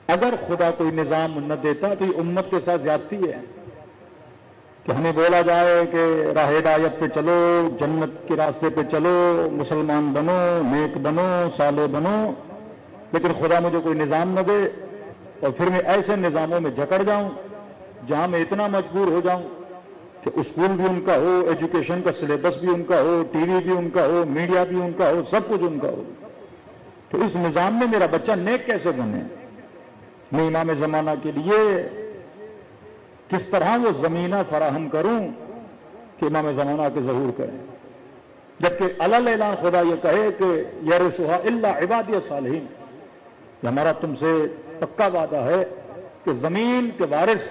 اگر خدا کوئی نظام نہ دیتا تو یہ امت کے ساتھ زیادتی ہے کہ ہمیں بولا جائے کہ راہ ہدایت پہ چلو، جنت کے راستے پہ چلو، مسلمان بنو، نیک بنو، صالح بنو، لیکن خدا مجھے کوئی نظام نہ دے اور پھر میں ایسے نظاموں میں جکڑ جاؤں جہاں میں اتنا مجبور ہو جاؤں کہ اسکول بھی ان کا ہو، ایجوکیشن کا سلیبس بھی ان کا ہو، ٹی وی بھی ان کا ہو، میڈیا بھی ان کا ہو، سب کچھ ان کا ہو، تو اس نظام میں میرا بچہ نیک کیسے بنے؟ میں امام زمانہ کے لیے کس طرح وہ زمینہ فراہم کروں کہ امام زمانہ کے ظہور کریں، جبکہ علل اعلان خدا یہ کہے کہ یرثھا الا عبادی الصالحین، یہ ہمارا تم سے پکا وعدہ ہے کہ زمین کے وارث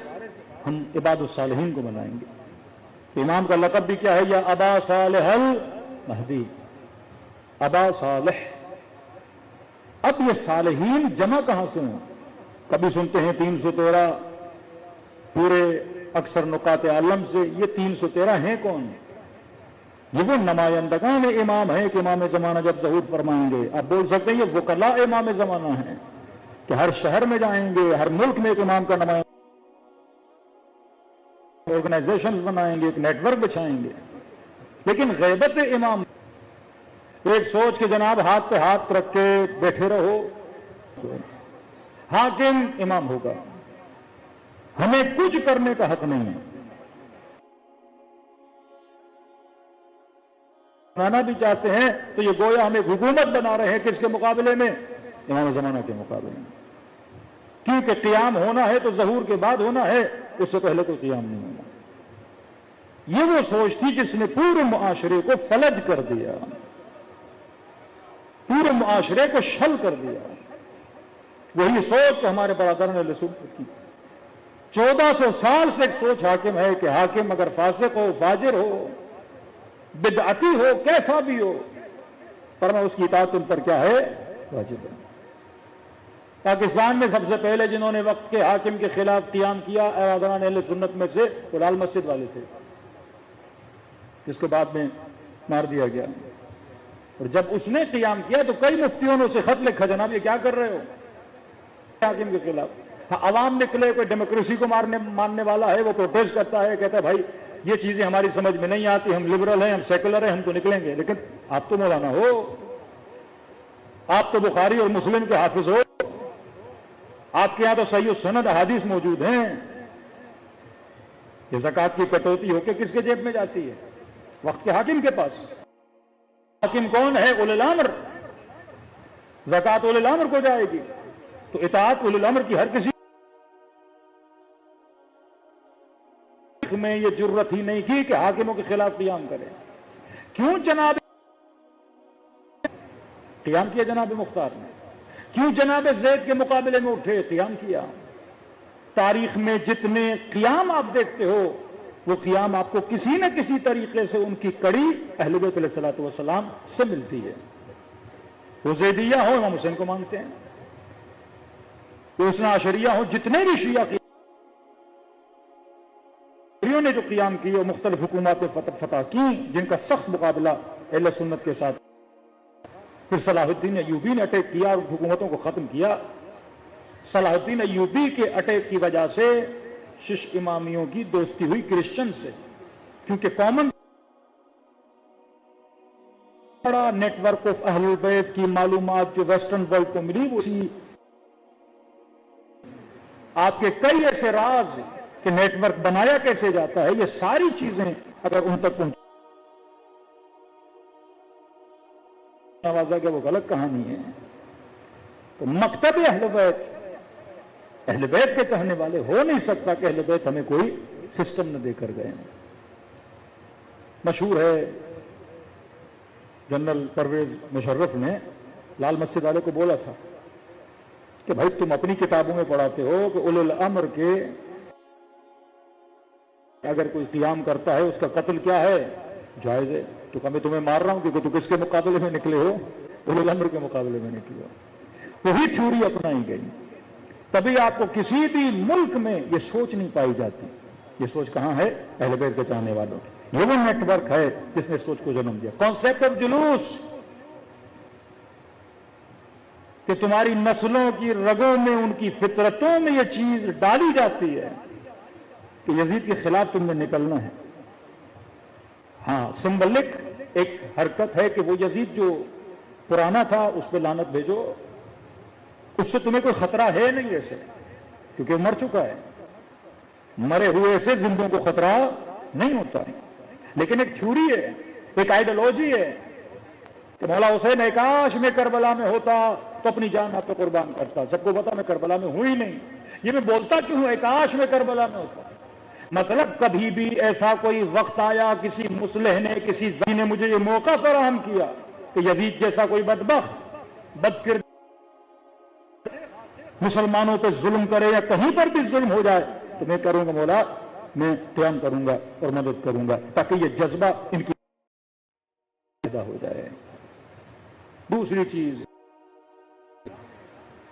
ہم عباد الصالحین کو بنائیں گے۔ امام کا لقب بھی کیا ہے؟ یا ابا صالح المہدی، ابا صالح۔ اب یہ صالحین جمع کہاں سے ہیں؟ کبھی سنتے ہیں 313 پورے اکثر نقاط عالم سے، یہ 313 ہیں کون؟ یہ وہ نمائندگان امام ہیں کہ امام زمانہ جب ظہور فرمائیں گے، آپ بول سکتے ہیں یہ وکلاء امام زمانہ ہیں کہ ہر شہر میں جائیں گے، ہر ملک میں ایک امام کا نمائندہ، آرگنائزیشنز بنائیں گے، ایک نیٹ ورک بچھائیں گے، لیکن غیبت امام ایک سوچ کے جناب ہاتھ پہ ہاتھ رکھ کے بیٹھے رہو، حاکم امام ہوگا، ہمیں کچھ کرنے کا حق نہیں ہے۔ بنانا بھی چاہتے ہیں تو یہ گویا ہمیں حکومت بنا رہے ہیں، کس کے مقابلے میں؟ امام زمانہ کے مقابلے میں، کیونکہ قیام ہونا ہے تو ظہور کے بعد ہونا ہے، اس سے پہلے کوئی قیام نہیں ہونا۔ یہ وہ سوچ تھی جس نے پورے معاشرے کو فلج کر دیا، پورے معاشرے کو شل کر دیا۔ وہی سوچ تو ہمارے برادران اہل سنت کی 1400 سال سے ایک سوچ حاکم ہے کہ حاکم اگر فاسق ہو، فاجر ہو، بدعتی ہو، کیسا بھی ہو، فرمایا اس کی اطاعت ان پر کیا ہے؟ واجب ہے۔ پاکستان میں سب سے پہلے جنہوں نے وقت کے حاکم کے خلاف قیام کیا برادران اہل سنت میں سے وہ لال مسجد والے تھے، جس کے بعد میں مار دیا گیا۔ اور جب اس نے قیام کیا تو کئی مفتیوں نے اسے خط لکھا، جناب یہ کیا کر رہے ہو حاکم کے خلاف؟ عوام نکلے، کوئی ڈیموکریسی کو ماننے والا ہے وہ پروٹیسٹ کرتا ہے، کہتا ہے بھائی یہ چیزیں ہماری سمجھ میں نہیں آتی، ہم لبرل ہیں، ہم سیکولر ہیں، ہم تو نکلیں گے۔ لیکن آپ تو مولانا ہو، آپ تو بخاری اور مسلم کے حافظ ہو، آپ کے یہاں تو صحیح سند احادیث موجود ہیں۔ یہ زکوٰۃ کی کٹوتی ہو کے کس کے جیب میں جاتی ہے؟ وقت کے حاکم کے پاس۔ حاکم کون ہے؟ اولی الامر، زکوٰۃ اولی الامر کو جائے گی، تو اطاعت اولی الامر کی ہر کسی میں یہ جرت ہی نہیں کی کہ حاکموں کے خلاف قیام کرے۔ کیوں جناب قیام کیا جناب مختار نے؟ کیوں جناب زید کے مقابلے میں اٹھے؟ قیام کیا۔ تاریخ میں جتنے قیام آپ دیکھتے ہو وہ قیام آپ کو کسی نہ کسی طریقے سے ان کی کڑی اہل بیت علیہ الصلوۃ والسلام سے ملتی ہے۔ وہ زیدیہ ہو، امام حسین کو مانتے ہیں، وہ اثنا عشریہ ہو، جتنے بھی شیعہ نے جو قیام کیے وہ مختلف حکومات فتح کی جن کا سخت مقابلہ اہل سنت کے ساتھ۔ پھر صلاح الدین ایوبی نے اٹیک کیا اور حکومتوں کو ختم کیا۔ صلاح الدین ایوبی کے اٹیک کی وجہ سے شش امامیوں کی دوستی ہوئی کرسچن سے، کیونکہ کامن بڑا نیٹ ورک آف اہل بیت کی معلومات جو ویسٹرن ورلڈ کو ملی، اسی آپ کے کئی ایسے راز کہ نیٹ ورک بنایا کیسے جاتا ہے، یہ ساری چیزیں اگر ان تک پہنچ نوازا کہ وہ غلط کہانی ہے، تو مکتب اہل بیت کے چاہنے والے ہو نہیں سکتا کہ اہل بیت ہمیں کوئی سسٹم نہ دے کر گئے۔ مشہور ہے جنرل پرویز مشرف نے لال مسجد والے کو بولا تھا کہ بھائی تم اپنی کتابوں میں پڑھاتے ہو کہ اولو الامر کے اگر کوئی قیام کرتا ہے اس کا قتل کیا ہے؟ جائز ہے، تو میں تمہیں مار رہا ہوں کیونکہ تو کس کے مقابلے میں نکلے ہو؟ اولو الامر کے مقابلے میں نکلے ہو۔ وہی تھیوری اپنائی گئی، تبھی آپ کو کسی بھی ملک میں یہ سوچ نہیں پائی جاتی۔ یہ سوچ کہاں ہے؟ اہل بیت کے چاہنے والوں کی۔ یہ وہ نیٹ ورک ہے جس نے سوچ کو جنم دیا۔ کانسیپٹ آف جلوس، کہ تمہاری نسلوں کی رگوں میں، ان کی فطرتوں میں یہ چیز ڈالی جاتی ہے کہ یزید کے خلاف تم نے نکلنا ہے. ہاں، سمبلک ایک حرکت ہے کہ وہ یزید جو پرانا تھا اس پہ لعنت بھیجو، اس سے تمہیں کوئی خطرہ ہے نہیں ایسے، کیونکہ وہ مر چکا ہے. مرے ہوئے سے زندوں کو خطرہ نہیں ہوتا ہے. لیکن ایک تھیوری ہے، ایک آئیڈیالوجی ہے کہ مولا حسین کاش میں کربلا میں ہوتا تو اپنی جان آپ کو قربان کرتا. سب کو پتا میں کربلا میں ہوں ہی نہیں. یہ میں بولتا کیوں ہوں کاش میں کربلا میں ہوتا؟ مطلب کبھی بھی ایسا کوئی وقت آیا، کسی مصلح نے، کسی ذہین نے مجھے یہ موقع فراہم کیا کہ یزید جیسا کوئی بدبخت بدکردار مسلمانوں پہ ظلم کرے یا کہیں پر بھی ظلم ہو جائے تو میں کروں گا مولا، میں قیام کروں گا اور مدد کروں گا، تاکہ یہ جذبہ ان کی پیدا ہو جائے. دوسری چیز،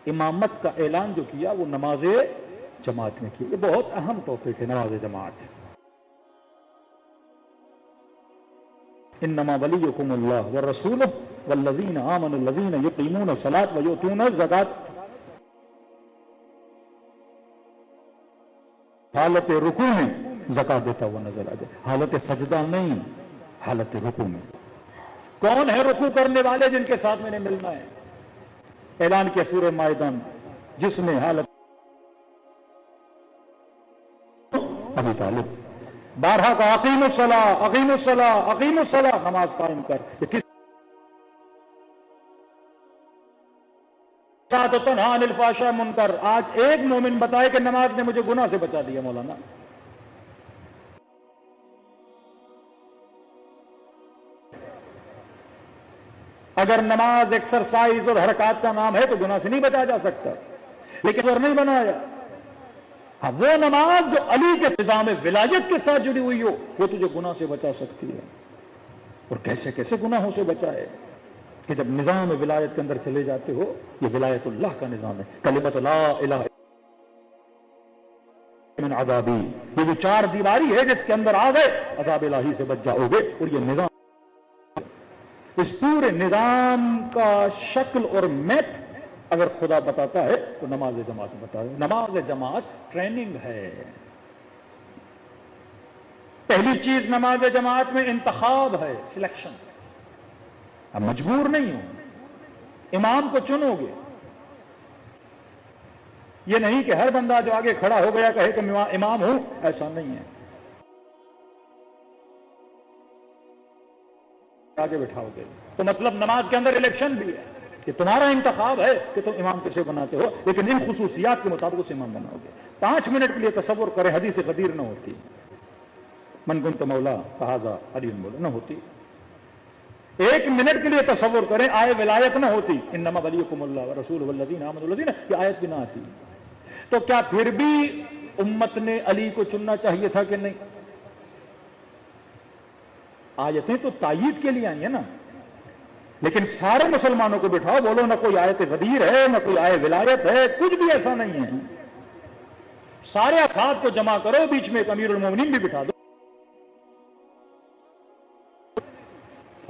امامت کا اعلان جو کیا وہ نماز جماعت میں کیا. یہ بہت اہم ٹاپک ہے، نماز جماعت. انما ولیکم اللہ ورسولہ والذین آمنوا الذین یقیمون الصلاۃ ویؤتون الزکاۃ. حالت رکوع میں زکات دیتا ہوا نظر آ جائے، حالت سجدہ نہیں، حالت رکوع میں. کون ہے رکوع کرنے والے جن کے ساتھ میں نے ملنا ہے؟ اعلان کیا سورہ مائدہ، جس میں حالت ابی طالب بارہا کا اقیم الصلاۃ اقیم الصلاۃ اقیم الصلاۃ، نماز قائم کر. کس ساتھ تنہا عن الفحشاء منکر. آج ایک مومن بتائے کہ نماز نے مجھے گناہ سے بچا دیا. مولانا اگر نماز ایکسرسائز اور حرکات کا نام ہے تو گناہ سے نہیں بچا جا سکتا، لیکن اور نہیں بنایا. ہاں، وہ نماز جو علی کے نظام ولایت کے ساتھ جڑی ہوئی ہو وہ تجھے گناہ سے بچا سکتی ہے. اور کیسے کیسے گناہوں سے بچائے کہ جب نظام ولایت کے اندر چلے جاتے ہو. یہ ولایت اللہ کا نظام ہے. کلمۃ لا الہ من عذابی، یہ جو چار دیواری ہے جس کے اندر آ گئے عذاب الہی سے بچ جاؤ گے. اور یہ نظام، اس پورے نظام کا شکل اور میپ اگر خدا بتاتا ہے تو نماز جماعت بتا ہے. نماز جماعت ٹریننگ ہے. پہلی چیز نماز جماعت میں انتخاب ہے، سلیکشن. اب مجبور نہیں ہو، امام کو چنو گے. یہ نہیں کہ ہر بندہ جو آگے کھڑا ہو گیا کہے کہ میں امام ہوں، ایسا نہیں ہے. آگے بٹھاؤ گے تو مطلب نماز کے اندر الیکشن بھی ہے کہ تمہارا انتخاب ہے کہ تم امام کسے بناتے ہو، لیکن ان خصوصیات کے مطابق اسے امام بناؤ گے. 5 منٹ کے لیے تصور کریں حدیث غدیر نہ ہوتی، من کنت مولا فہذا علی مولا نہ ہوتی. 1 منٹ کے لیے تصور کریں آئے ولایت نہ ہوتی، انما ولیکم اللہ ورسولہ والذین آمنوا الذین، یہ آیت بھی نہ آتی. تو کیا پھر بھی امت نے علی کو چننا چاہیے تھا کہ نہیں؟ آیتیں تو تائید کے لیے آئی ہیں نا، لیکن سارے مسلمانوں کو بٹھاؤ، بولو نہ کوئی آیت غدیر ہے نہ کوئی آیت ولایت ہے، کچھ بھی ایسا نہیں ہے. سارے افراد کو جمع کرو، بیچ میں ایک امیر المومنین بھی بٹھا دو،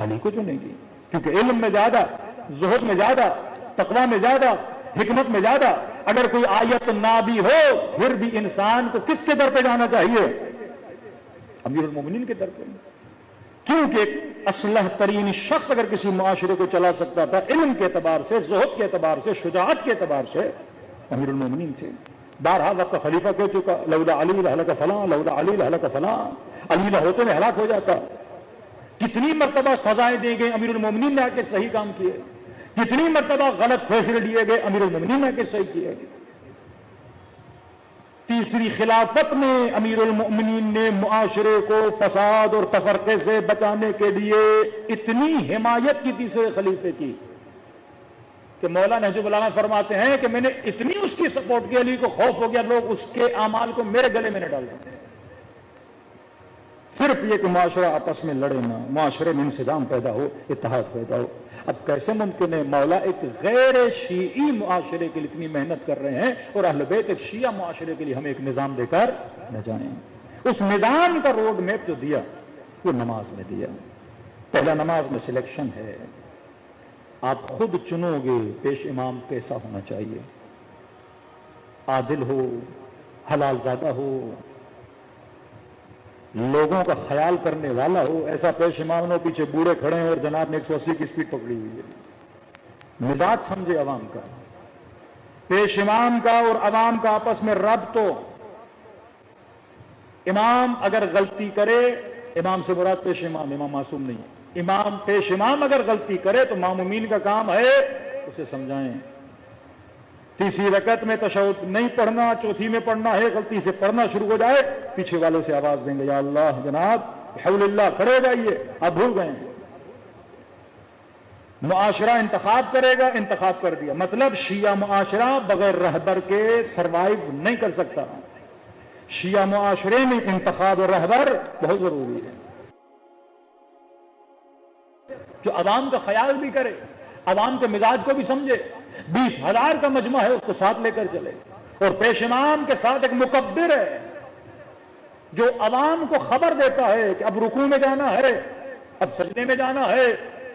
علی کو چنیں گی. کیونکہ علم میں زیادہ، زہد میں زیادہ، تقوی میں زیادہ، حکمت میں زیادہ. اگر کوئی آیت نہ بھی ہو پھر بھی انسان کو کس کے در پہ جانا چاہیے؟ امیر المومنین کے در پہ. کیونکہ ایک اصلح ترین شخص اگر کسی معاشرے کو چلا سکتا تھا علم کے اعتبار سے، زہد کے اعتبار سے، شجاعت کے اعتبار سے، امیر المومنین تھے. بارہا وقت خلیفہ کہہ چکا لولا علی لہلک فلاں، لولا علی لہلک فلاں، علی نہ ہوتے میں ہلاک ہو جاتا. کتنی مرتبہ سزائیں دی گئی، امیر المومنین نے آ کے صحیح کام کیے. کتنی مرتبہ غلط فیصلے لیے گئے، امیر المومنین نے آ کے صحیح کیے. تیسری خلافت میں امیر المؤمنین نے معاشرے کو فساد اور تفرقے سے بچانے کے لیے اتنی حمایت کی تیسرے خلیفے کی کہ مولانا نہج البلاغہ فرماتے ہیں کہ میں نے اتنی اس کی سپورٹ کی، علی کو خوف ہو گیا لوگ اس کے اعمال کو میرے گلے میں نہ ڈال دیں. صرف یہ کہ معاشرہ آپس میں لڑے نہ، معاشرے میں انسجام پیدا ہو، اتحاد پیدا ہو. اب کیسے ممکن ہے مولا ایک غیر شیعی معاشرے کے لیے اتنی محنت کر رہے ہیں اور اہل بیت ایک شیعہ معاشرے کے لیے ہمیں ایک نظام دے کر نہ جائیں؟ اس نظام کا روڈ میپ جو دیا وہ نماز میں دیا. پہلا نماز میں سلیکشن ہے. آپ خود چنوگے پیش امام کیسا ہونا چاہیے، عادل ہو، حلال زادہ ہو، لوگوں کا خیال کرنے والا ہو، ایسا پیش امام نہ پیچھے بوڑھے کھڑے ہیں اور جناب نے 180 کی سپیڈ پکڑی ہوئی ہے۔ مزاج سمجھے عوام کا، پیش امام کا اور عوام کا آپس میں ربط تو امام اگر غلطی کرے، امام سے مراد پیش امام، امام معصوم نہیں ہے، امام پیش امام اگر غلطی کرے تو مامومین کا کام ہے اسے سمجھائیں۔ تیسری رکعت میں تشہد نہیں پڑھنا، چوتھی میں پڑھنا ہے، غلطی سے پڑھنا شروع ہو جائے، پیچھے والوں سے آواز دیں گے یا اللہ جناب حول اللہ، کھڑے ہو جائیے، آپ بھول گئے ہیں۔ معاشرہ انتخاب کرے گا، انتخاب کر دیا، مطلب شیعہ معاشرہ بغیر رہبر کے سروائیو نہیں کر سکتا۔ شیعہ معاشرے میں انتخاب رہبر بہت ضروری ہے، جو عوام کا خیال بھی کرے، عوام کے مزاج کو بھی سمجھے۔ 20,000 کا مجمع ہے، اس کو ساتھ لے کر چلے، اور پیش امام کے ساتھ ایک مکبر ہے جو عوام کو خبر دیتا ہے کہ اب رکوع میں جانا ہے، اب سجدے میں جانا ہے۔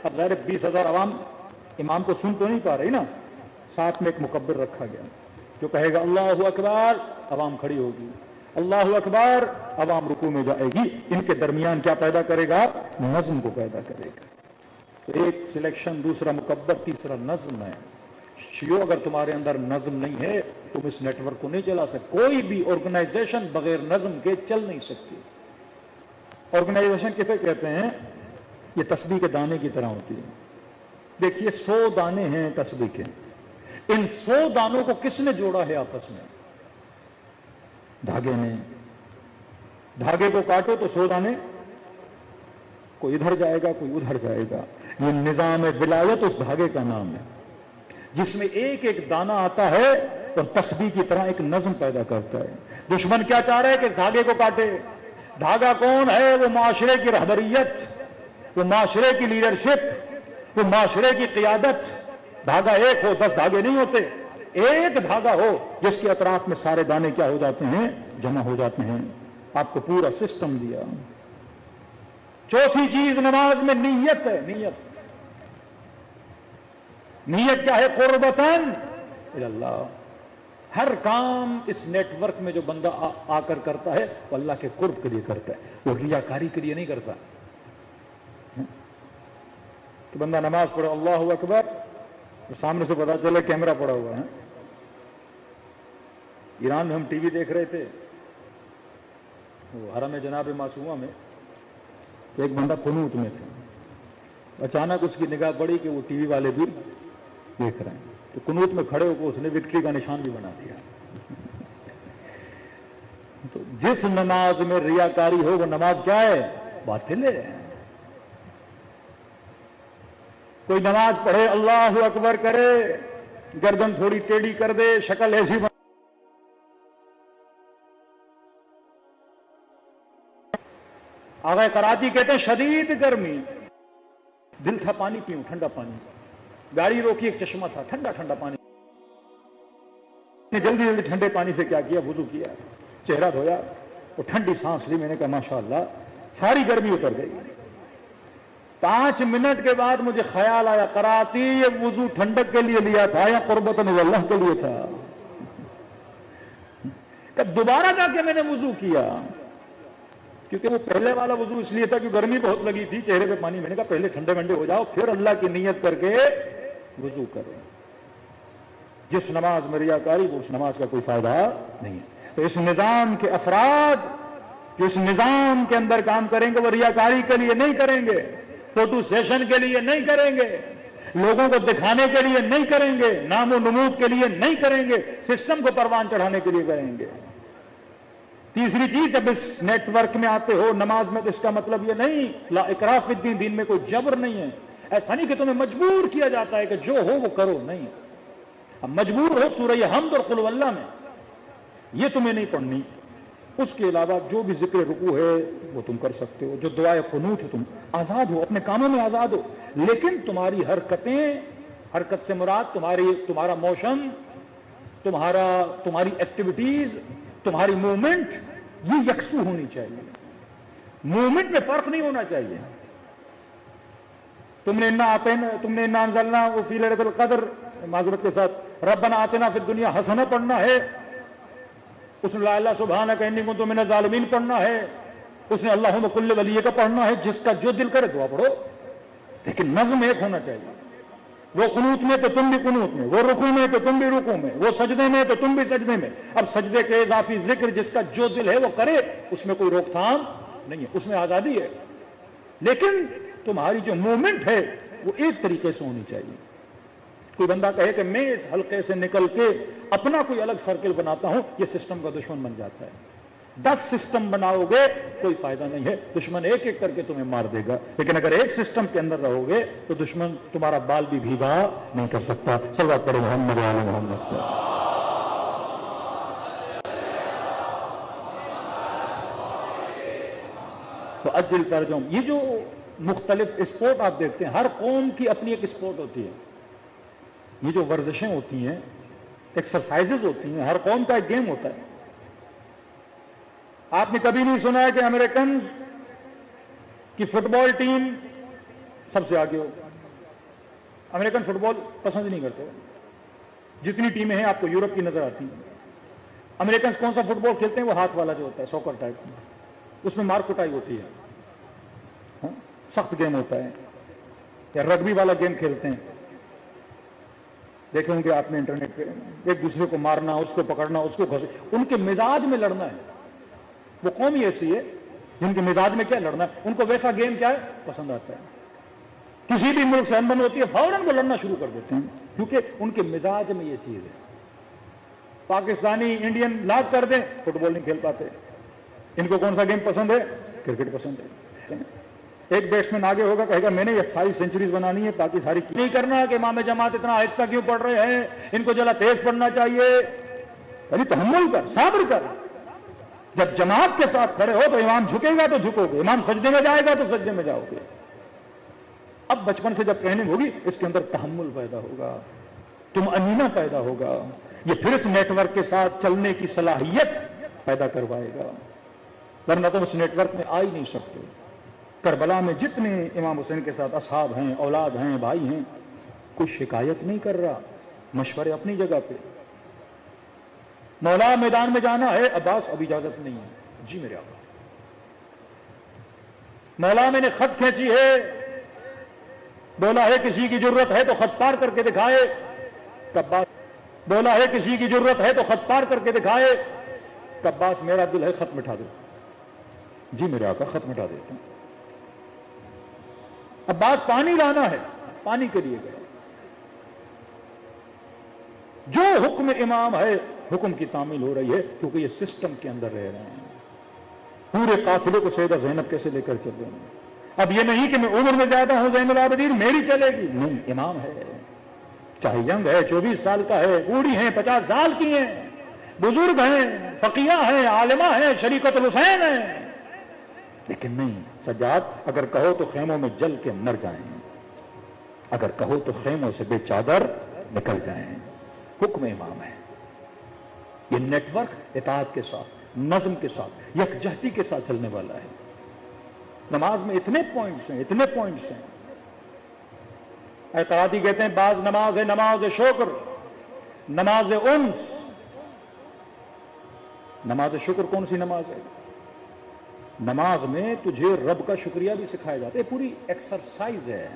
اب ظاہر 20,000 عوام امام کو سن تو نہیں پا رہی نا، ساتھ میں ایک مکبر رکھا گیا جو کہے گا اللہ اکبر، عوام کھڑی ہوگی، اللہ اکبر، عوام رکوع میں جائے گی۔ ان کے درمیان کیا پیدا کرے گا؟ نظم کو پیدا کرے گا۔ تو ایک سلیکشن، دوسرا مکبر، تیسرا نظم ہے۔ شیعو اگر تمہارے اندر نظم نہیں ہے تم اس نیٹ ورک کو نہیں چلا سکتے۔ کوئی بھی آرگنائزیشن بغیر نظم کے چل نہیں سکتی۔ آرگنائزیشن کسے کہتے ہیں؟ یہ تسبیح کے دانے کی طرح ہوتی ہے۔ دیکھیے 100 دانے ہیں تسبیح کے، ان 100 دانوں کو کس نے جوڑا ہے آپس میں؟ دھاگے نے۔ دھاگے کو کاٹو تو 100 دانے، کوئی ادھر جائے گا کوئی ادھر جائے گا۔ یہ نظام ولایت اس دھاگے کا نام ہے، جس میں ایک ایک دانہ آتا ہے اور تسبیح کی طرح ایک نظم پیدا کرتا ہے۔ دشمن کیا چاہ رہا ہے کہ اس دھاگے کو کاٹے؟ دھاگا کون ہے؟ وہ معاشرے کی رہبریت، وہ معاشرے کی لیڈرشپ، وہ معاشرے کی قیادت۔ دھاگا ایک ہو، 10 دھاگے نہیں ہوتے، ایک دھاگا ہو جس کے اطراف میں سارے دانے کیا ہو جاتے ہیں؟ جمع ہو جاتے ہیں۔ آپ کو پورا سسٹم دیا۔ چوتھی چیز نماز میں نیت ہے۔ نیت نیت کیا ہے؟ قربتاً اللہ۔ ہر کام اس نیٹ ورک میں جو بندہ آ کر کرتا ہے وہ اللہ کے قرب کے لیے کرتا ہے، وہ ریاکاری کے لیے نہیں کرتا۔ کہ بندہ نماز پڑھے اللہ اکبر، سامنے سے پتا چلے کیمرہ پڑا ہوا ہے۔ ایران میں ہم ٹی وی دیکھ رہے تھے، وہ حرم جناب معصومہ میں، تو ایک بندہ قنوت میں تھا، اچانک اس کی نگاہ پڑی کہ وہ ٹی وی والے بھی دیکھ رہے ہیں، تو قنوت میں کھڑے ہو کے اس نے وکٹری کا نشان بھی بنا دیا۔ تو جس نماز میں ریاکاری ہو وہ نماز کیا ہے؟ باطل ہے۔ کوئی نماز پڑھے اللہ اکبر کرے، گردن تھوڑی ٹیڑھی کر دے، شکل ایسی بنا، آغا کراچی کہتے ہیں شدید گرمی، دل تھا پانی پیوں، ٹھنڈا پانی، گاڑی روکی، ایک چشمہ تھا، ٹھنڈا ٹھنڈا پانی، جلدی جلدی ٹھنڈے پانی سے کیا کیا؟ وضو کیا، چہرہ دھویا اور ٹھنڈی سانس لی۔ میں نے کہا ماشاءاللہ ساری گرمی اتر گئی۔ 5 منٹ کے بعد مجھے خیال آیا کراتی یہ وضو ٹھنڈک کے لیے لیا تھا یا قربتاً اللہ کے لیے تھا؟ کہ دوبارہ جا کے میں نے وضو کیا، کیونکہ وہ پہلے والا وضو اس لیے تھا کہ گرمی بہت لگی تھی، چہرے پہ پانی۔ میں نے کہا پہلے ٹھنڈے ٹھنڈے ہو جاؤ پھر اللہ کی نیت کر کے وضو کرو۔ جس نماز میں ریاکاری وہ اس نماز کا کوئی فائدہ نہیں ہے۔ تو اس نظام کے افراد جو اس نظام کے اندر کام کریں گے وہ ریاکاری کے لیے نہیں کریں گے، فوٹو سیشن کے لیے نہیں کریں گے، لوگوں کو دکھانے کے لیے نہیں کریں گے، نام و نمود کے لیے نہیں کریں گے، سسٹم کو پروان چڑھانے کے لیے کریں گے۔ تیسری چیز، جب اس نیٹ ورک میں آتے ہو نماز میں، تو اس کا مطلب یہ نہیں لا اکراہ فی الدین، دین میں کوئی جبر نہیں ہے۔ ایسا نہیں کہ تمہیں مجبور کیا جاتا ہے کہ جو ہو وہ کرو، نہیں۔ اب مجبور ہو سورہ حمد اور قل واللہ میں، یہ تمہیں نہیں پڑھنی، اس کے علاوہ جو بھی ذکر رکوع ہے وہ تم کر سکتے ہو، جو دعائے قنوت ہے، تم آزاد ہو، اپنے کاموں میں آزاد ہو، لیکن تمہاری حرکتیں، حرکت سے مراد تمہارا موشن، تمہاری ایکٹیویٹیز، تمہاری موومنٹ یہ یکسو ہونی چاہیے، موومنٹ میں فرق نہیں ہونا چاہیے۔ تم نے انا انزلنا فی لیلۃ القدر، معذرت کے ساتھ ربنا آتنا فی الدنیا حسنہ پڑھنا ہے، اس نے لا الہ سبحانک انی کنت من الظالمین پڑھنا ہے، اس نے اللہم کل ولی کا پڑھنا ہے، جس کا جو دل کرے دعا پڑھو، لیکن نظم ایک ہونا چاہیے۔ وہ قنوت میں تو تم بھی قنوت میں، وہ رکوع میں تو تم بھی رکوع میں، وہ سجدے میں تو تم بھی سجدے میں۔ اب سجدے کے اضافی ذکر جس کا جو دل ہے وہ کرے، اس میں کوئی روک تھام نہیں ہے، اس میں آزادی ہے، لیکن تمہاری جو موومنٹ ہے وہ ایک طریقے سے ہونی چاہیے۔ کوئی بندہ کہے کہ میں اس حلقے سے نکل کے اپنا کوئی الگ سرکل بناتا ہوں، یہ سسٹم کا دشمن بن جاتا ہے۔ 10 سسٹم بناؤ گے کوئی فائدہ نہیں ہے، دشمن ایک ایک کر کے تمہیں مار دے گا، لیکن اگر ایک سسٹم کے اندر رہو گے تو دشمن تمہارا بال بھی بھیگا نہیں کر سکتا۔ صلوات پڑھو محمد علی محمد پر۔ تو اجل ترجم، یہ جو مختلف اسپورٹ آپ دیکھتے ہیں، ہر قوم کی اپنی ایک اسپورٹ ہوتی ہے، یہ جو ورزشیں ہوتی ہیں، ایکسرسائزز ہوتی ہیں، ہر قوم کا ایک گیم ہوتا ہے۔ آپ نے کبھی نہیں سنا ہے کہ امریکنز کی فٹ بال ٹیم سب سے آگے ہو؟ امریکن فٹ بال پسند نہیں کرتے، جتنی ٹیمیں ہیں آپ کو یورپ کی نظر آتی ہیں۔ امریکنز کون سا فٹ بال کھیلتے ہیں؟ وہ ہاتھ والا جو ہوتا ہے، سوکر ٹائپ میں، اس میں مار کٹائی ہوتی ہے، سخت گیم ہوتا ہے۔ یا رگبی والا گیم کھیلتے ہیں، دیکھیں گے آپ نے انٹرنیٹ پہ، ایک دوسرے کو مارنا، اس کو پکڑنا، اس کو گھسے، ان کے مزاج میں لڑنا ہے۔ وہ قوم ہی ایسی ہے جن کے مزاج میں کیا لڑنا ہے، ان کو ویسا گیم کیا ہے پسند آتا ہے۔ کسی بھی ملک سے انبن ہوتی ہے فوراً وہ لڑنا شروع کر دیتے ہیں، کیونکہ ان کے مزاج میں یہ چیز ہے۔ پاکستانی انڈین لاگ کر دیں، فٹ بال نہیں کھیل پاتے۔ ان کو کون سا گیم پسند ہے؟ کرکٹ پسند ہے۔ ایک بیٹسمین آگے ہوگا کہے گا میں نے یہ ساری سینچریز بنانی ہے، باقی ساری نہیں کرنا کہ امام جماعت اتنا آہستہ کیوں پڑھ رہے ہیں، ان کو ذرا تیز پڑھنا چاہیے۔ یعنی تحمل کر، صبر کر۔ جب جماعت کے ساتھ کھڑے ہو تو امام جھکے گا تو جھکو گے، امام سجدے میں جائے گا تو سجدے میں جاؤ گے۔ اب بچپن سے جب ٹریننگ ہوگی اس کے اندر تحمل پیدا ہوگا، طمأنینہ پیدا ہوگا، یہ پھر اس نیٹ ورک کے ساتھ چلنے کی صلاحیت پیدا کروائے گا، ورنہ تم اس نیٹ ورک میں آ ہی نہیں سکتے۔ کربلا میں جتنے امام حسین کے ساتھ اصحاب ہیں، اولاد ہیں، بھائی ہیں، کوئی شکایت نہیں کر رہا، مشورے اپنی جگہ پہ۔ مولا میدان میں جانا ہے، عباس اب اجازت نہیں ہے، جی میرے آقا۔ مولا میں نے خط کھینچی ہے، بولا ہے کسی کی ضرورت ہے تو خط پار کر کے دکھائے، عباس بولا ہے کسی کی ضرورت ہے تو خط پار کر کے دکھائے، عباس میرا دل ہے خط مٹا دو، جی میرے آقا خط مٹا دیتا ہوں۔ اب بات پانی لانا ہے، پانی کے لیے گیا، جو حکم امام ہے حکم کی تعمیل ہو رہی ہے، کیونکہ یہ سسٹم کے اندر رہ رہے ہیں۔ پورے قافلے کو سیدہ زینب کیسے لے کر چل رہے ہیں؟ اب یہ نہیں کہ میں عمر میں زیادہ ہوں زین العابدین میری چلے گی، نہیں، امام ہے، چاہے ینگ ہے، 24 سال کا ہے، بوڑھی ہیں 50 سال کی ہیں، بزرگ ہیں، فقیہ ہیں، عالمہ ہیں، شریکت الحسین ہیں، لیکن نہیں سجاد، اگر کہو تو خیموں میں جل کے مر جائیں، اگر کہو تو خیموں سے بے چادر نکل جائیں۔ حکم امام ہے۔ یہ نیٹ ورک اطاعت کے ساتھ، نظم کے ساتھ، یکجہتی کے ساتھ چلنے والا ہے۔ نماز میں اتنے پوائنٹس ہیں، اتنے پوائنٹس ہیں۔ اعتراضی کہتے ہیں بعض نماز ہے نماز شکر، نماز انس۔ نماز شکر کون سی نماز ہے؟ نماز میں تجھے رب کا شکریہ بھی سکھایا جاتا ہے، پوری ایکسرسائز ہے۔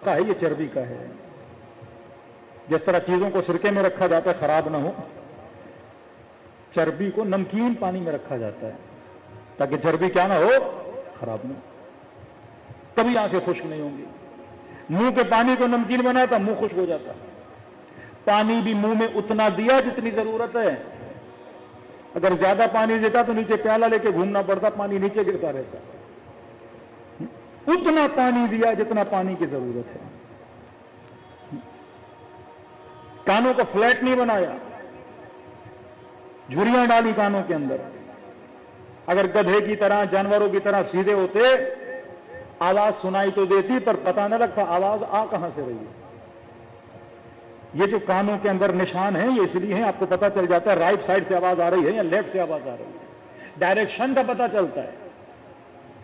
یہ چربی کا ہے، جس طرح چیزوں کو سرکے میں رکھا جاتا ہے خراب نہ ہو، چربی کو نمکین پانی میں رکھا جاتا ہے تاکہ چربی کیا نہ ہو، خراب نہ ہو، کبھی آنکھیں خشک نہیں ہوں گی۔ منہ کے پانی کو نمکین بنایا تھا منہ خشک ہو جاتا، پانی بھی منہ میں اتنا دیا جتنی ضرورت ہے، اگر زیادہ پانی دیتا تو نیچے پیالہ لے کے گھومنا پڑتا، پانی نیچے گرتا رہتا۔ اتنا پانی دیا جتنا پانی کی ضرورت ہے۔ کانوں کو فلیٹ نہیں بنایا، جھریاں ڈالی کانوں کے اندر۔ اگر گدھے کی طرح، جانوروں کی طرح سیدھے ہوتے، آواز سنائی تو دیتی پر پتہ نہ لگتا آواز آ کہاں سے رہی ہے۔ یہ جو کانوں کے اندر نشان ہیں یہ اس لیے ہیں، آپ کو پتہ چل جاتا ہے رائٹ سائڈ سے آواز آ رہی ہے یا لیفٹ سے آواز آ رہی ہے، ڈائریکشن کا پتہ چلتا ہے۔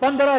15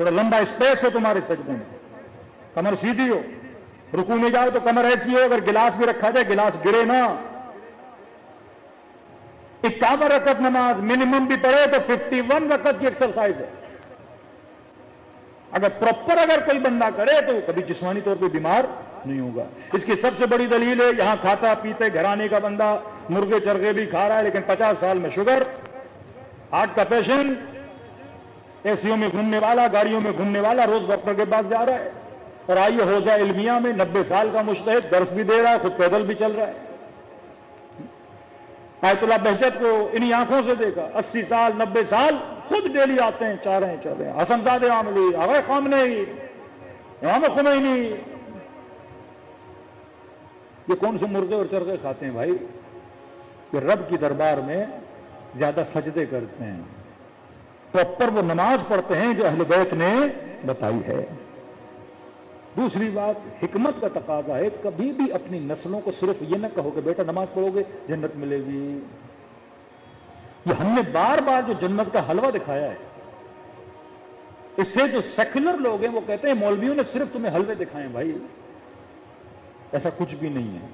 تھوڑا لمبا اسپیس ہو تمہارے سجدے میں، کمر سیدھی ہو، رکوع میں جاؤ تو کمر ایسی ہو، اگر گلاس بھی رکھا جائے گلاس گرے نہ۔ 51 رکعت نماز منیمم بھی پڑھے تو 51 رکعت کی ایکسرسائز ہے۔ اگر پراپر اگر کوئی بندہ کرے تو کبھی جسمانی طور پہ بیمار نہیں ہوگا۔ اس کی سب سے بڑی دلیل ہے، یہاں کھاتا پیتے گھرانے کا بندہ مرغے چرغے بھی کھا رہا ہے، لیکن 50 سال میں شوگر، ہارٹ کا پیشنٹ، اے سیوں میں گھومنے والا، گاڑیوں میں گھومنے والا، روز ڈاکٹر کے پاس جا رہا ہے، اور آئیے حوزہ علمیہ میں 90 سال کا مجتہد درس بھی دے رہا ہے، خود پیدل بھی چل رہا ہے۔ آیت اللہ بہجت کو انہی آنکھوں سے دیکھا، 80 سال 90 سال خود ڈیلی آتے ہیں، چل رہے ہیں۔ حسن زادہ عاملی، آغا خامنئی، امام خمینی، یہ کون سے مرغے اور چرغے کھاتے ہیں بھائی؟ یہ رب کی دربار میں زیادہ سجدے کرتے ہیں، پراپر وہ نماز پڑھتے ہیں جو اہل بیت نے بتائی ہے۔ دوسری بات، حکمت کا تقاضا ہے، کبھی بھی اپنی نسلوں کو صرف یہ نہ کہو کہ بیٹا نماز پڑھو گے جنت ملے گی۔ یہ ہم نے بار بار جو جنت کا حلوہ دکھایا ہے، اس سے جو سیکولر لوگ ہیں وہ کہتے ہیں مولویوں نے صرف تمہیں حلوے دکھائے ہیں۔ بھائی ایسا کچھ بھی نہیں ہے۔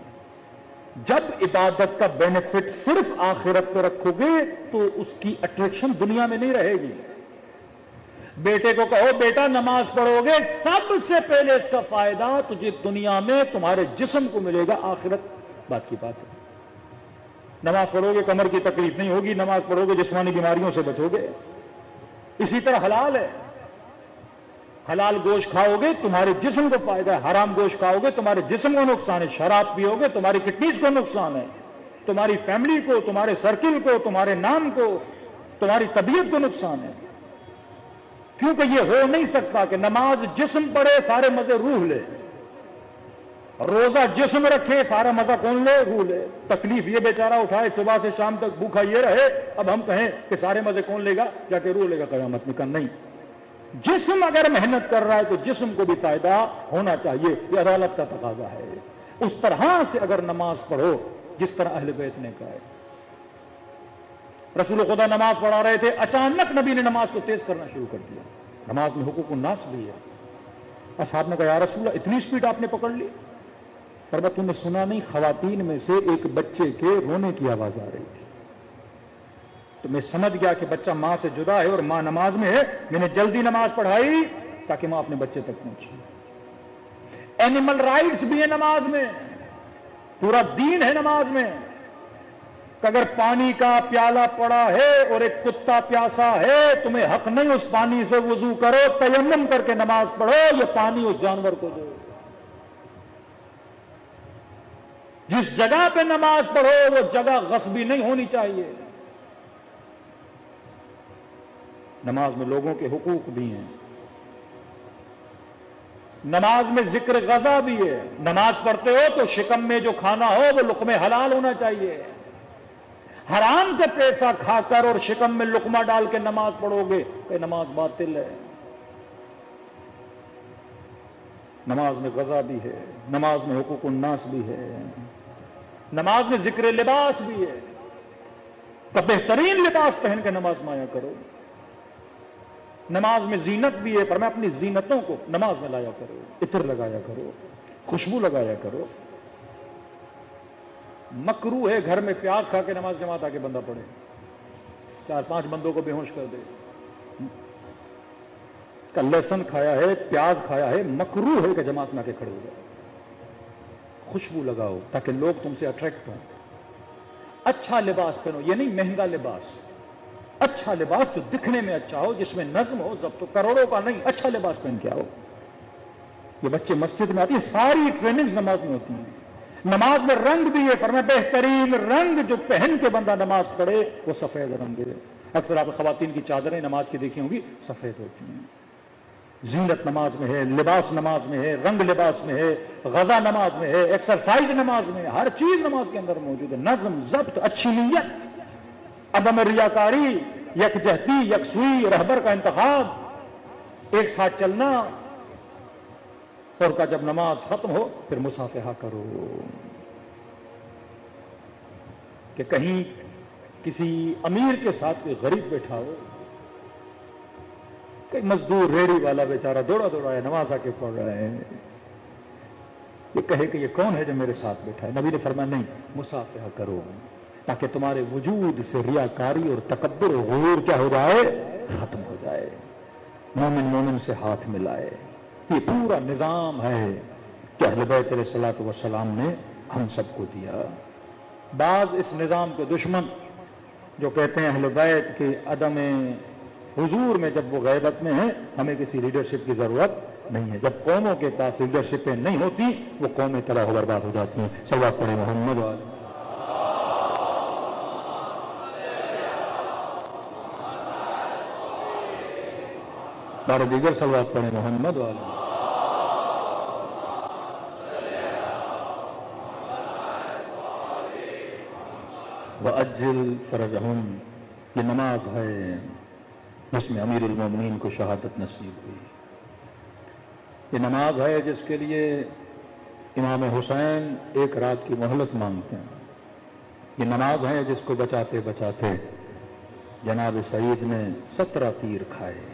جب عبادت کا بینیفٹ صرف آخرت پہ رکھو گے تو اس کی اٹریکشن دنیا میں نہیں رہے گی۔ بیٹے کو کہو بیٹا نماز پڑھو گے، سب سے پہلے اس کا فائدہ تجھے دنیا میں تمہارے جسم کو ملے گا، آخرت بات کی بات ہے۔ نماز پڑھو گے کمر کی تکلیف نہیں ہوگی، نماز پڑھو گے جسمانی بیماریوں سے بچو گے۔ اسی طرح حلال ہے، حلال گوشت کھاؤ گے تمہارے جسم کو فائدہ ہے، حرام گوشت کھاؤ گے تمہارے جسم کو نقصان ہے، شراب پیو گے تمہاری کڈنیز کو نقصان ہے، تمہاری فیملی کو، تمہارے سرکل کو، تمہارے نام کو، تمہاری طبیعت کو نقصان ہے۔ کیونکہ یہ ہو نہیں سکتا کہ نماز جسم پڑھے سارے مزے روح لے، روزہ جسم رکھے سارا مزہ کون لے؟ روح لے۔ تکلیف یہ بیچارہ اٹھائے صبح سے شام تک بھوکا یہ رہے، اب ہم کہیں کہ سارے مزے کون لے گا؟ جا کے روح لے گا قیامت میں؟ کا نہیں، جسم اگر محنت کر رہا ہے تو جسم کو بھی فائدہ ہونا چاہیے، یہ عدالت کا تقاضا ہے۔ اس طرح سے اگر نماز پڑھو جس طرح اہل بیت نے کہا ہے۔ رسول خدا نماز پڑھا رہے تھے، اچانک نبی نے نماز کو تیز کرنا شروع کر دیا۔ نماز میں حقوق الناس بھی ہے۔ اصحاب نے کہا یا رسول اللہ اتنی سپیڈ آپ نے پکڑ لی؟ فرمایا تم نے سنا نہیں، خواتین میں سے ایک بچے کے رونے کی آواز آ رہی تھی، تو میں سمجھ گیا کہ بچہ ماں سے جدا ہے اور ماں نماز میں ہے، میں نے جلدی نماز پڑھائی تاکہ ماں اپنے بچے تک پہنچے۔ اینیمل رائٹس بھی ہے نماز میں، پورا دین ہے نماز میں، کہ اگر پانی کا پیالہ پڑا ہے اور ایک کتا پیاسا ہے، تمہیں حق نہیں اس پانی سے وضو کرو، تیمم کر کے نماز پڑھو، یہ پانی اس جانور کو دو۔ جس جگہ پہ نماز پڑھو وہ جگہ غصبی نہیں ہونی چاہیے۔ نماز میں لوگوں کے حقوق بھی ہیں، نماز میں ذکر غذا بھی ہے۔ نماز پڑھتے ہو تو شکم میں جو کھانا ہو وہ لقمے حلال ہونا چاہیے۔ حرام کا پیسہ کھا کر اور شکم میں لقمہ ڈال کے نماز پڑھو گے کہ نماز باطل ہے۔ نماز میں غذا بھی ہے، نماز میں حقوق الناس بھی ہے، نماز میں ذکر لباس بھی ہے، تو بہترین لباس پہن کے نماز میں آیا کرو۔ نماز میں زینت بھی ہے، پر میں اپنی زینتوں کو نماز میں لایا کرو، عطر لگایا کرو، خوشبو لگایا کرو۔ مکروہ ہے گھر میں پیاز کھا کے نماز جماعت آ کے بندہ پڑھے، 4-5 بندوں کو بے ہوش کر دے، کا لہسن کھایا ہے، پیاز کھایا ہے، مکروہ ہے کہ جماعت میں آ کے کھڑے ہو جائے۔ خوشبو لگاؤ تاکہ لوگ تم سے اٹریکٹ ہوں۔ اچھا لباس پہنو، یہ نہیں مہنگا لباس، اچھا لباس جو دکھنے میں اچھا ہو، جس میں نظم ہو، ضبط ہو، کروڑوں کا نہیں، اچھا لباس پہن کے آؤ۔ یہ بچے مسجد میں آتی ہیں، ساری ٹریننگز نماز میں ہوتی ہیں۔ نماز میں رنگ بھی ہے، فرمایا بہترین رنگ جو پہن کے بندہ نماز پڑھے وہ سفید رنگ ہے۔ اکثر آپ خواتین کی چادریں نماز کی دیکھی ہوں گی، سفید ہوتی ہیں۔ زینت نماز میں ہے، لباس نماز میں ہے، رنگ لباس میں ہے، غذا نماز میں ہے، ایکسرسائز نماز میں ہے، ہر چیز نماز کے اندر موجود ہے۔ نظم، ضبط، اچھی نیت، عدم ریاکاری، یکجہتی، یکسوئی، رہبر کا انتخاب، ایک ساتھ چلنا، اور کا جب نماز ختم ہو پھر مصافحہ کرو، کہ کہیں کسی امیر کے ساتھ کوئی غریب بیٹھا ہو کہ مزدور ریڑھی والا بیچارہ دوڑا دوڑا ہے، نماز آ کے پڑھ رہا ہے، یہ کہے کہ یہ کون ہے جو میرے ساتھ بیٹھا ہے؟ نبی نے فرمایا نہیں، مصافحہ کرو تاکہ تمہارے وجود سے ریاکاری اور تکبر اور غرور کیا ہو جائے، ختم ہو جائے، مومن مومن سے ہاتھ ملائے۔ یہ پورا نظام ہے کہ اہل بیت علیہ الصلوۃ والسلام نے ہم سب کو دیا۔ بعض اس نظام کے دشمن جو کہتے ہیں اہل بیت کے عدم حضور میں، جب وہ غیبت میں ہیں ہمیں کسی لیڈرشپ کی ضرورت نہیں ہے۔ جب قوموں کے پاس لیڈرشپیں نہیں ہوتی وہ قومیں تباہ و برباد ہو جاتی ہیں۔ صلوات پڑھیں محمد والے بارہ دیگر صلوات پڑھیں محمد والے۔ وَأَجِّلْ فَرَجَهُمْ، یہ نماز ہے جس میں امیر المومنین کو شہادت نصیب ہوئی۔ یہ نماز ہے جس کے لیے امام حسین ایک رات کی مہلت مانگتے ہیں۔ یہ نماز ہے جس کو بچاتے بچاتے جناب سعید نے 17 تیر کھائے۔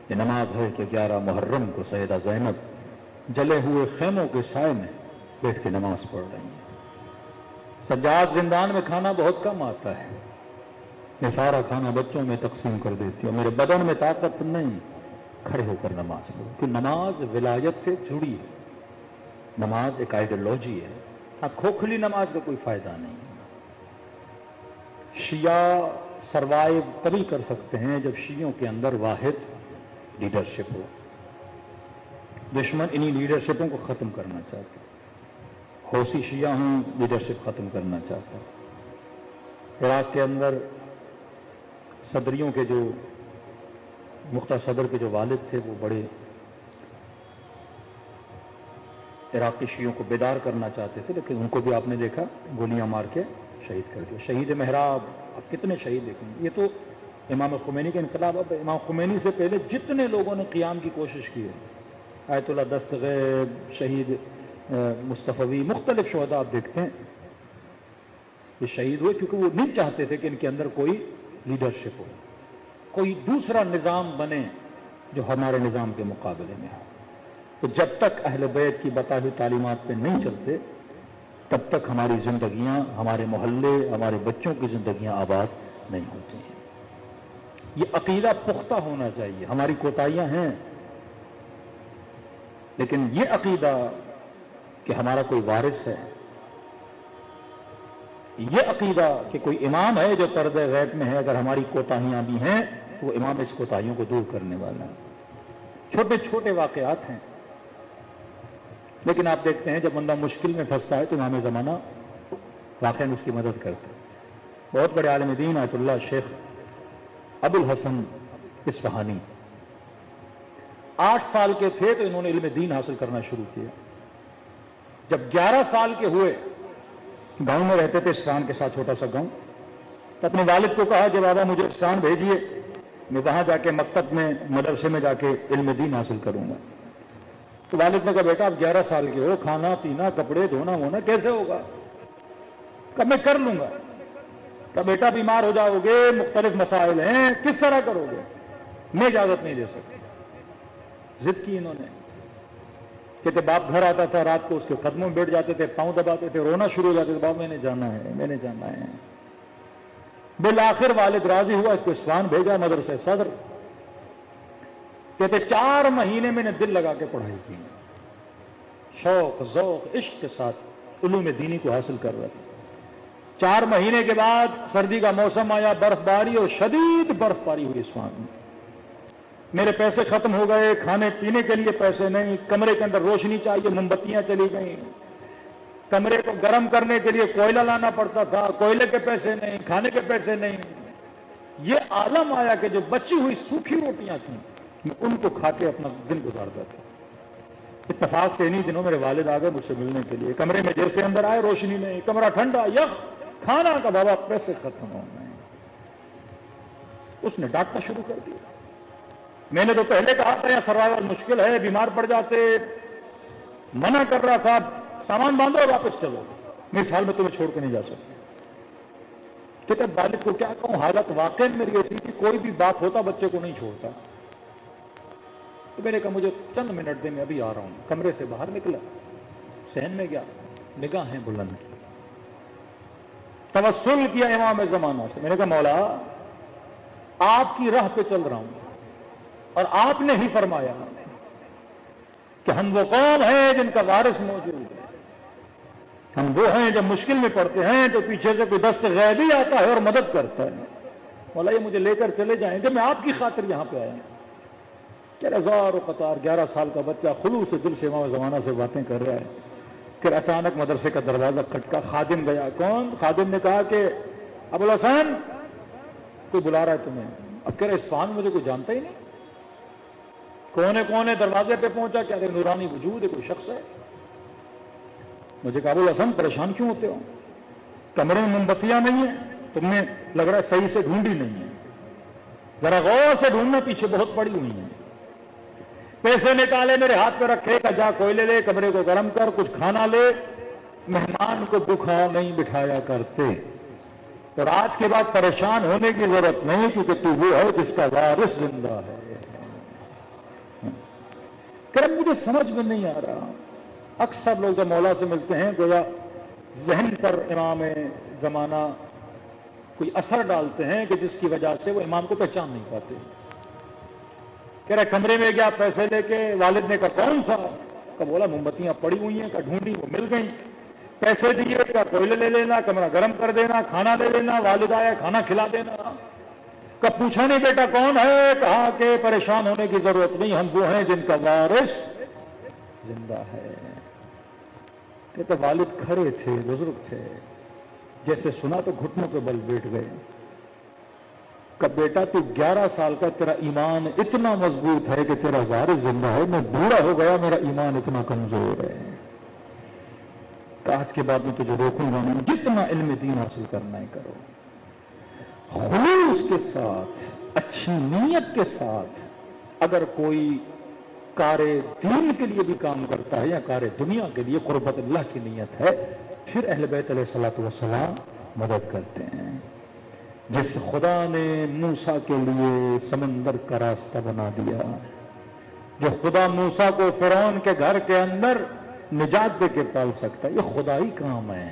یہ نماز ہے کہ 11 محرم کو سیدہ زینب جلے ہوئے خیموں کے سائے میں بیٹھ کے نماز پڑھ رہی ہیں۔ سجاد زندان میں کھانا بہت کم آتا ہے، میں سارا کھانا بچوں میں تقسیم کر دیتی ہوں، میرے بدن میں طاقت نہیں، کھڑے ہو کر نماز پڑھو، کہ نماز ولایت سے جڑی ہے، نماز ایک آئیڈیالوجی ہے۔ ہاں، کھوکھلی نماز کا کوئی فائدہ نہیں ہے۔ شیعہ سروائیو تبھی کر سکتے ہیں جب شیعوں کے اندر واحد لیڈرشپ ہو۔ دشمن انہی لیڈرشپوں کو ختم کرنا چاہتے ہیں۔ حوثی شیعہ ہوں، لیڈرشپ ختم کرنا چاہتا ہے۔ عراق کے اندر صدریوں کے جو مختار صدر کے جو والد تھے وہ بڑے عراقی شیعوں کو بیدار کرنا چاہتے تھے، لیکن ان کو بھی آپ نے دیکھا گولیاں مار کے شہید کر دیا۔ شہید محراب، اب کتنے شہید دیکھیں گے؟ یہ تو امام خمینی کے انقلاب۔ اب امام خمینی سے پہلے جتنے لوگوں نے قیام کی کوشش کی ہے، آیت اللہ دستغیب، شہید مصطفی، مختلف شہداء آپ دیکھتے ہیں یہ شہید ہوئے کیونکہ وہ نہیں چاہتے تھے کہ ان کے اندر کوئی لیڈرشپ ہو، کوئی دوسرا نظام بنے جو ہمارے نظام کے مقابلے میں ہو۔ تو جب تک اہل بیت کی بتائی ہوئی تعلیمات پہ نہیں چلتے تب تک ہماری زندگیاں، ہمارے محلے، ہمارے بچوں کی زندگیاں آباد نہیں ہوتی ہیں۔ یہ عقیدہ پختہ ہونا چاہیے۔ ہماری کوتاہیاں ہیں، لیکن یہ عقیدہ کہ ہمارا کوئی وارث ہے، یہ عقیدہ کہ کوئی امام ہے جو پردہ غیب میں ہے، اگر ہماری کوتاہیاں بھی ہیں تو وہ امام اس کوتاہیوں کو دور کرنے والا ہے۔ چھوٹے چھوٹے واقعات ہیں، لیکن آپ دیکھتے ہیں جب بندہ مشکل میں پھنستا ہے تو امام زمانہ واقعاً اس کی مدد کرتے ہیں۔ بہت بڑے عالم دین آیت اللہ شیخ ابو الحسن اصفہانی 8 سال کے تھے تو انہوں نے علم دین حاصل کرنا شروع کیا۔ جب 11 سال کے ہوئے، گاؤں میں رہتے تھے، اسفہان کے ساتھ چھوٹا سا گاؤں، تو اپنے والد کو کہا کہ بابا مجھے اسفہان بھیجیے، میں وہاں جا کے مکتب میں، مدرسے میں جا کے علم دین حاصل کروں گا۔ تو والد نے کہا بیٹا آپ 11 سال کے ہو، کھانا پینا، کپڑے دھونا ہونا کیسے ہوگا؟ کہا میں کر لوں گا۔ کہا بیٹا بیمار ہو جاؤ گے، مختلف مسائل ہیں، کس طرح کرو گے؟ میں اجازت نہیں دے سکتا۔ ضد کی انہوں نے، کہتے باپ گھر آتا تھا رات کو، اس کے قدموں میں بیٹھ جاتے تھے، پاؤں دباتے تھے، رونا شروع ہو جاتے تھے، باپ میں نے جانا ہے، میں نے جانا ہے۔ بالآخر والد راضی ہوا، اس کو اصفہان بھیجا، مدرسہ صدر۔ کہتے 4 مہینے میں نے دل لگا کے پڑھائی کی، شوق ذوق عشق کے ساتھ علوم دینی کو حاصل کر رہے تھے۔ 4 مہینے کے بعد سردی کا موسم آیا، برف باری اور شدید برف باری ہوئی اصفہان میں۔ میرے پیسے ختم ہو گئے، کھانے پینے کے لیے پیسے نہیں، کمرے کے اندر روشنی چاہیے، موم بتیاں چلی گئیں، کمرے کو گرم کرنے کے لیے کوئلہ لانا پڑتا تھا، کوئلے کے پیسے نہیں، کھانے کے پیسے نہیں۔ یہ عالم آیا کہ جو بچی ہوئی سوکھی روٹیاں تھیں میں ان کو کھا کے اپنا دن گزارتا تھا۔ اتفاق سے انہی دنوں میرے والد آ گئے مجھ سے ملنے کے لیے، کمرے میں جیسے اندر آئے روشنی نہیں، کمرہ ٹھنڈا، یخ، کھانا کا بابا پیسے ختم ہو گئے۔ اس نے ڈانٹنا شروع کر دیا۔ میں نے تو پہلے کہا تھا یہاں سروائیول مشکل ہے، بیمار پڑ جاتے، منع کر رہا تھا، سامان باندھو واپس چلو، میں اس حال میں تمہیں چھوڑ کے نہیں جا سکتا۔ کہ والد کو کیا کہوں، حالت واقعی میری ایسی کہ کوئی بھی بات ہوتا بچے کو نہیں چھوڑتا. تو میں نے کہا مجھے چند منٹ دے، میں ابھی آ رہا ہوں. کمرے سے باہر نکلا، صحن میں گیا، نگاہیں بلند کی، توسل کیا امام زمانہ سے. میں نے کہا مولا آپ کی راہ پہ چل رہا ہوں اور آپ نے ہی فرمایا کہ ہم وہ قوم ہیں جن کا وارث موجود ہے. ہم وہ ہیں جب مشکل میں پڑتے ہیں تو پیچھے سے کوئی دست غیبی آتا ہے اور مدد کرتا ہے. مولا یہ مجھے لے کر چلے جائیں کہ میں آپ کی خاطر یہاں پہ آیا ہوں. کہ ہزار و قطار 11 سال کا بچہ خلوص دل سے امام زمانہ سے باتیں کر رہا ہے. پھر اچانک مدرسے کا دروازہ کھٹکا، خادم گیا. کون؟ خادم نے کہا کہ ابوالحسن کوئی بلا رہا ہے تمہیں. اب کہہ رہے اصفہان مجھے کوئی جانتا ہی نہیں. کونے کونے دروازے پہ پہنچا، کہہ رہے نورانی وجود ہے، کوئی شخص ہے. مجھے کہا ابوالحسن پریشان کیوں ہوتے ہو؟ کمرے میں موم بتیاں نہیں ہیں، تم نے لگ رہا ہے صحیح سے ڈھونڈی نہیں ہے، ذرا غور سے ڈھونڈنا، پیچھے بہت پڑی ہوئی ہیں. پیسے نکالے میرے ہاتھ پہ رکھے، کہ جا کوئلے لے، کمرے کو گرم کر، کچھ کھانا لے. مہمان کو بھوکا نہیں بٹھایا کرتے، اور آج کے بعد پریشان ہونے کی ضرورت نہیں، کیونکہ تو وہ ہے جس کا وارث زندہ ہے. کہ مجھے سمجھ میں نہیں آ رہا. اکثر لوگ جب مولا سے ملتے ہیں گویا ذہن پر امام زمانہ کوئی اثر ڈالتے ہیں کہ جس کی وجہ سے وہ امام کو پہچان نہیں پاتے. کہہ رہا کمرے میں گیا پیسے لے کے، والد نے کہا کون تھا؟ کہ بولا موم بتیاں پڑی ہوئی ہیں. کہ ڈھونڈی، وہ مل گئیں. پیسے دیے، کہ کوئلے لے لینا، کمرہ گرم کر دینا، کھانا لے لینا، والد آیا کھانا کھلا دینا. کہ پوچھا نہیں بیٹا کون ہے؟ کہا کہ پریشان ہونے کی ضرورت نہیں، ہم وہ ہیں جن کا وارث زندہ ہے. کہتے والد کھڑے تھے، بزرگ تھے، جیسے سنا تو گھٹنوں پہ بل بیٹھ گئے. کہ بیٹا تو 11 سال کا، تیرا ایمان اتنا مضبوط ہے کہ تیرا وارث زندہ ہے. میں بوڑھا ہو گیا، میرا ایمان اتنا کمزور ہے. کہ آج کے بعد میں تجھے روکوں گا نہیں، جتنا علم دین حاصل کرنا ہے کرو. خلوص کے ساتھ، اچھی نیت کے ساتھ. اگر کوئی کار دین کے لیے بھی کام کرتا ہے یا کار دنیا کے لیے، قربت اللہ کی نیت ہے، پھر اہل بیت علیہ الصلوۃ والسلام مدد کرتے ہیں. جس خدا نے موسیٰ کے لیے سمندر کا راستہ بنا دیا، جو خدا موسیٰ کو فرعون کے گھر کے اندر نجات دے کے پال سکتا ہے، یہ خدائی کام ہے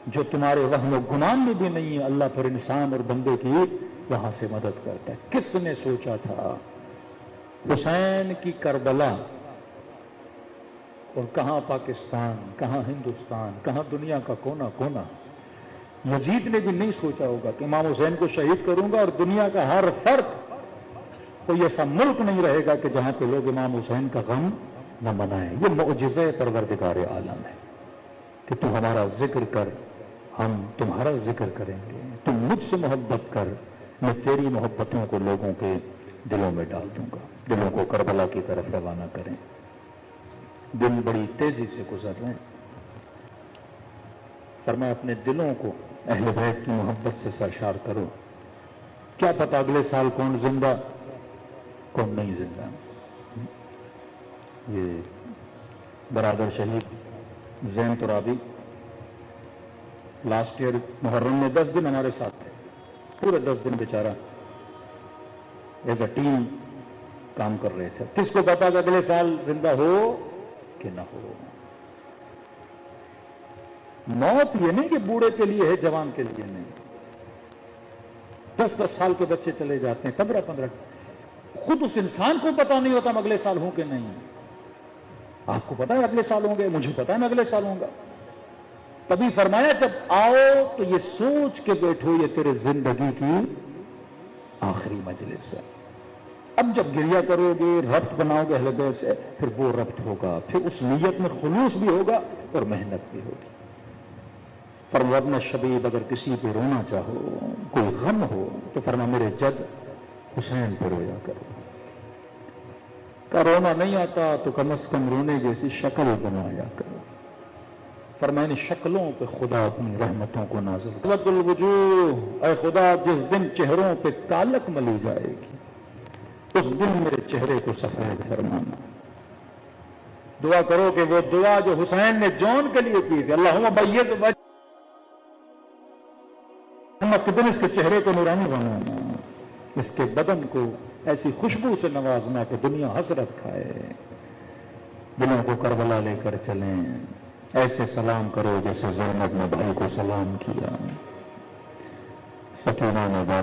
جو تمہارے وہم و گمان میں بھی نہیں ہے. اللہ پر انسان اور بندے کی وہاں سے مدد کرتا ہے. کس نے سوچا تھا حسین کی کربلا، اور کہاں پاکستان، کہاں ہندوستان، کہاں دنیا کا کونا کونا. یزید نے بھی نہیں سوچا ہوگا کہ امام حسین کو شہید کروں گا اور دنیا کا ہر فرد کوئی ایسا ملک نہیں رہے گا کہ جہاں پہ لوگ امام حسین کا غم نہ منائیں. یہ معجزہ پروردگار عالم ہے کہ تو ہمارا ذکر کر، ہم تمہارا ذکر کریں گے. تم مجھ سے محبت کر، میں تیری محبتوں کو لوگوں کے دلوں میں ڈال دوں گا. دلوں کو کربلا کی طرف روانہ کریں. دن بڑی تیزی سے گزر رہے ہیں. فرمایا اپنے دلوں کو اہل بیت کی محبت سے سرشار کرو. کیا پتہ اگلے سال کون زندہ کون نہیں زندہ. یہ برادر شہید زین ترابی لاسٹ ایئر محرم میں 10 دن ہمارے ساتھ تھے. پورے 10 دن بیچارہ ایز اے ٹیم کام کر رہے تھے. کس کو پتا کہ اگلے سال زندہ ہو کہ نہ ہو. موت یہ نہیں کہ بوڑھے کے لیے ہے، جوان کے لیے نہیں. 10-10 سال کے بچے چلے جاتے ہیں، 15-15. خود اس انسان کو پتا نہیں ہوتا میں اگلے سال ہوں کہ نہیں. آپ کو پتا ہے اگلے سال ہوں گے، مجھے پتا ہے میں اگلے سال ہوں گا. تبھی فرمایا جب آؤ تو یہ سوچ کے بیٹھو یہ تیرے زندگی کی آخری مجلس ہے. اب جب گریہ کرو گے، ربط بناؤ گے اہل بیت سے، پھر وہ ربط ہوگا، پھر اس نیت میں خلوص بھی ہوگا اور محنت بھی ہوگی. فرمایا ابن شبیب اگر کسی پہ رونا چاہو، کوئی غم ہو، تو فرمایا میرے جد حسین پہ رویا کرو. کہ رونا نہیں آتا تو کم از کم رونے جیسی شکل بنایا کرو. فرمایا ان شکلوں پہ خدا اپنی رحمتوں کو نازل. سواد الوجوہ، اے خدا جس دن چہروں پہ کالک ملی جائے گی اس دن میرے چہرے کو سفید فرمانا. دعا کرو کہ وہ دعا جو حسین نے جون کے لیے کی تھی، اللہم بیض وجہ قیامت کے دن اس کے چہرے کو نورانی بنانا، اس کے بدن کو ایسی خوشبو سے نوازنا کہ دنیا حسرت کھائے۔ دلوں کو کربلا لے کر چلیں، ایسے سلام کرو جیسے زینب نے بھائی کو سلام کیا، سکینہ نے